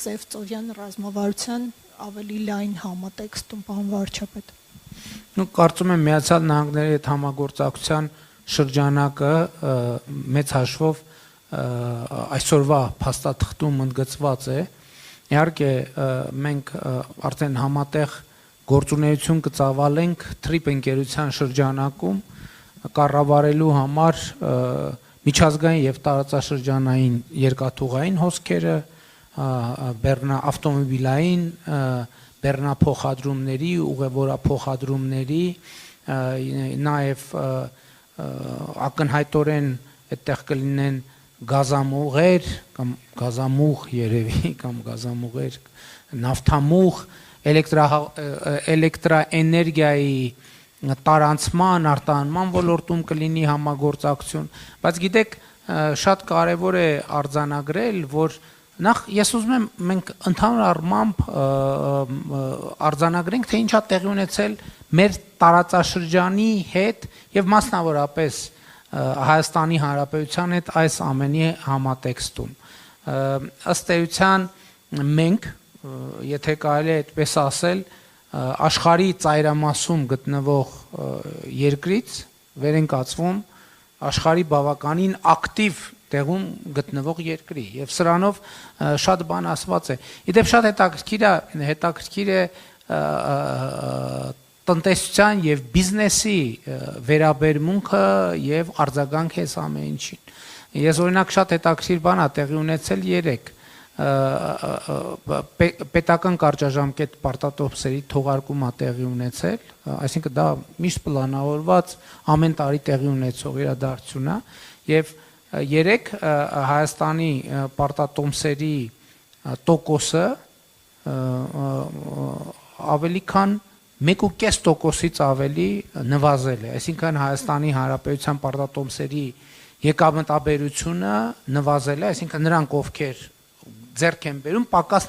Սևծովյան ռազմավարության ավելի լայն համատեքստում պարոն վարչապետ։ Կարծում եմ Միացյալ Նահանգների հետ համագործակցության շրջանակը մեծ հաշվով այսօրվա փաստաթղթում ընդգծված է։ Իհարկե մենք արդեն համատեղ գործունեություն կծավալենք TRIP ընկերության շրջանակում կառավարելու համար միջազգային եւ տարածաշրջանային երկաթուղային հոսքերը, ավտոմոբիլային, բեռնափոխադրումների, ուղևորափոխադրումների, նաեւ ակնհայտորեն այդտեղ կլինեն գազամուղեր կամ գազամուղ երևի կամ գազամուղեր, նավթամուղ, էլեկտրաէներգիայի տարանցման, արտահանման ոլորտում կլինի համագործակցություն, բայց գիտեք, շատ կարևոր է արձանագրել, որ նախ ես ուզում եմ մենք ընդհանուր առմամբ արձանագրենք, թե ինչ է տեղի ունեցել մեր տարածաշրջանի հետ եւ մասնավորապես Հայաստանի Հանրապետության հետ այս ամենի համատեքստում։ Ըստ էության մենք, եթե կարելի է այդպես ասել, աշխարհի ծայրամասում գտնվող երկրից վեր ենք ածվում աշխարհի բավականին ակտիվ տեղում գտնվող երկրի եւ սրանով շատ բան ասված է։ Իդեպ շատ հետաքրքիր է տնտեսության եւ բիզնեսի վերաբերմունքը եւ արձագանքը այս ամեն ինչին։ Ես օրինակ շատ հետաքրքիր բան ա տեղի ունեցել երեք պետական կարճաժամկետ պարտատոմսերի թողարկում ա տեղի ունեցել, այսինքն դա միշտ պլանավորված ամեն տարի տեղի ունեցող իրադարձություն է եւ երեք Հայաստանի պարտատոմսերի տոկոսը ավելի քան 1.5%-ից ավելի նվազել է, այսինքն Հայաստանի Հանրապետության պարտատոմսերի եկամտաբերությունը նվազել է, այսինքն նրանք ովքեր ձեռք են բերում, պակաս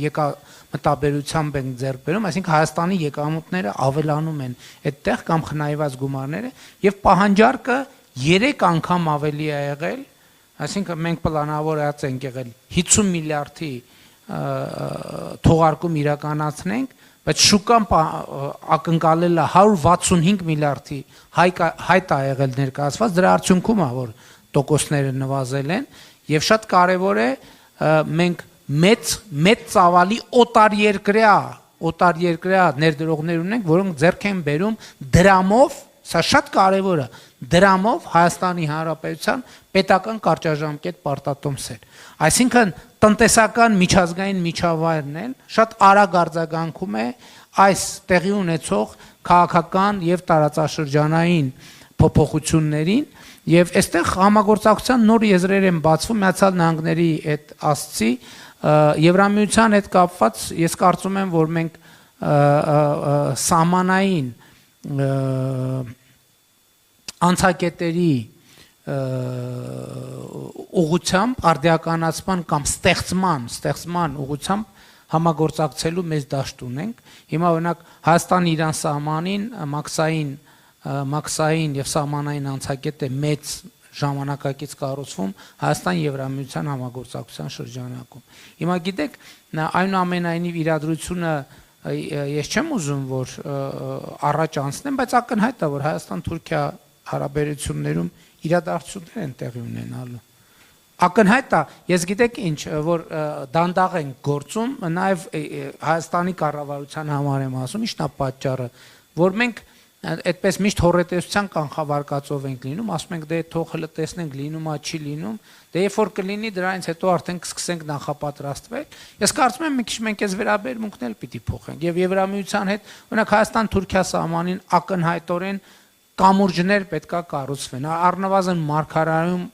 եկամտաբերությամբ են ձեռք բերում, այսինքն Հայաստանի եկամուտները ավելանում են այդտեղ կամ խնայված գումարները եւ պահանջարկը 3 անգամ ավելի է եղել, այսինքն մենք պլանավորած ենք եղել 50 միլիարդի թողարկում իրականացնենք, բայց շուկան ակնկալել է 165 միլիարդի հայտ ա եղել ներկայացված, դրա արդյունքում է որ տոկոսները նվազել են եւ շատ կարեւոր է մենք մեծ ծավալի օտարերկրյա ներդրողներ ունենք, որոնք ձեռք են բերում դրամով, սա շատ կարևոր է, դրամով Հայաստանի Հանրապետության պետական կարճաժամկետ պարտատոմսեր։ Այսինքն տնտեսական միջազգային միջավայրն էլ շատ արագ արձագանքում է այս տեղի ունեցող քաղաքական եւ տարածաշրջանային փոփոխություններին եւ այստեղ համագործակցության նոր եզրեր են բացվում Միացյալ Նահանգների հետ ասցի Եվրամիության հետ կապված ես կարծում եմ որ մենք սահմանային անցակետերի ուղղությամբ արդիականացման կամ ստեղծման ուղղությամբ համագործակցելու մեծ դաշտ ունենք։ Հիմա օրինակ Հայաստան-Իրան սահմանին մաքսային եւ սահմանային անցակետ է մեծ ժամանակակից կառուցվում Հայաստան-Եվրամիության համագործակցության շրջանակում։ Հիմա գիտեք, այնուամենայնիվ իրադրությունը ես չեմ ուզում որ առաջ անցնեմ, բայց ակնհայտ է որ Հայաստան-Թուրքիա հարաբերություններում իրադարձություններ են տեղի ունենալու։ Ակնհայտ է, ես գիտեք ինչ, որ դանդաղ են գործում, նաև Հայաստանի կառավարության համար եմ ասում, ի՞նչն է պատճառը, որ մենք այդպես միշտ հոռետեսության կանխավարկածով ենք լինում, ասում ենք դե թող հələ տեսնենք լինում է, չի լինում, դե երբ որ կլինի դրանից հետո արդեն կսկսենք նախապատրաստվել։ Ես կարծում եմ մի քիչ մենք այս վերաբերմունքն էլ պիտի փոխենք եւ Եվրամիության հետ, օրինակ Հայաստան-Թուրքիա սահմանին ակնհայտորեն կամուրջներ պետքա կառուցվեն, առնվազն մարգարայում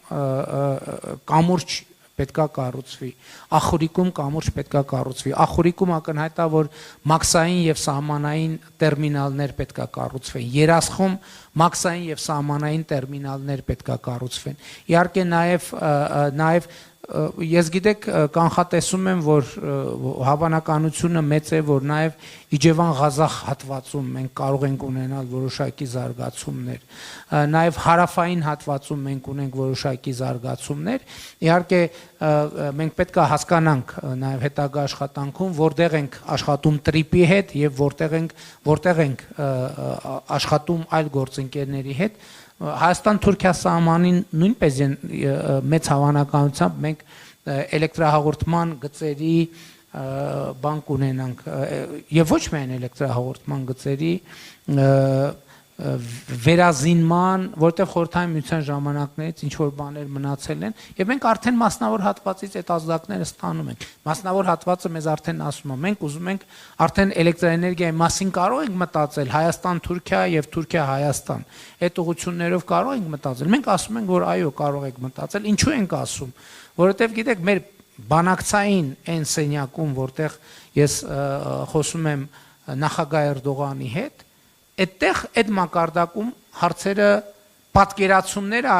կամուրջ պետքա կառուցվի, Ախուրիկում կամուրջ պետքա կառուցվի, Ախուրիկում ակնհայտ է որ մաքսային եւ սահմանային տերմինալներ պետքա կառուցվեն, Երասխում մաքսային եւ սահմանային տերմինալներ պետքա կառուցվեն։ Իհարկե նաեւ ես գիտեք կանխատեսում եմ, որ հավանականությունը մեծ է, որ նաև Իջևան Ղազախ հատվածում մենք կարող ենք ունենալ որոշակի զարգացումներ, նաև հարավային հատվածում մենք ունենք որոշակի զարգացումներ, իհարկե մենք պետք է հասկանանք նաև հետագա աշխատանքում, որտեղ ենք աշխատում տրիպի հետ եւ որտեղ ենք աշխատում այլ գործընկերների հետ, Հայաստան-Թուրքիա սահմանին նույնպես մեծ հավանականությամբ մենք էլեկտրահաղորդման գծերի բանկ ունենանք եւ ոչ միայն էլեկտրահաղորդման գծերի վերազինման, որտեղ խորհրդային միության ժամանակներից ինչ որ բաներ մնացել են եւ մենք արդեն մասնավոր հատվածից այդ ազդակները ստանում ենք։ Մասնավոր հատվածը մեզ արդեն ասում է, մենք ուզում ենք արդեն էլեկտրաէներգիայի մասին կարող ենք մտածել Հայաստան-Թուրքիա եւ Թուրքիա-Հայաստան։ Այդ ուղղություններով կարող ենք մտածել։ Մենք ասում ենք, որ այո, կարող եք մտածել։ Ինչու ենք ասում, որովհետեւ գիտեք, մեր բանակցային այն սենյակում, որտեղ ես խոսում եմ նախագահ Էրդողանի հետ, այդտեղ այդ մակարդակում հարցերը պատկերացումները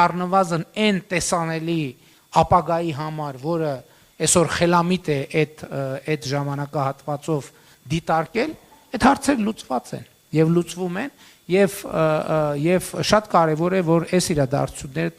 առնվազն այն տեսանելի ապագայի համար, որը այսօր խելամիտ է այդ ժամանակահատվածով դիտարկել, այդ հարցերը լուծված են եւ լուծվում են եւ շատ կարեւոր է, որ այս իրադարձությունները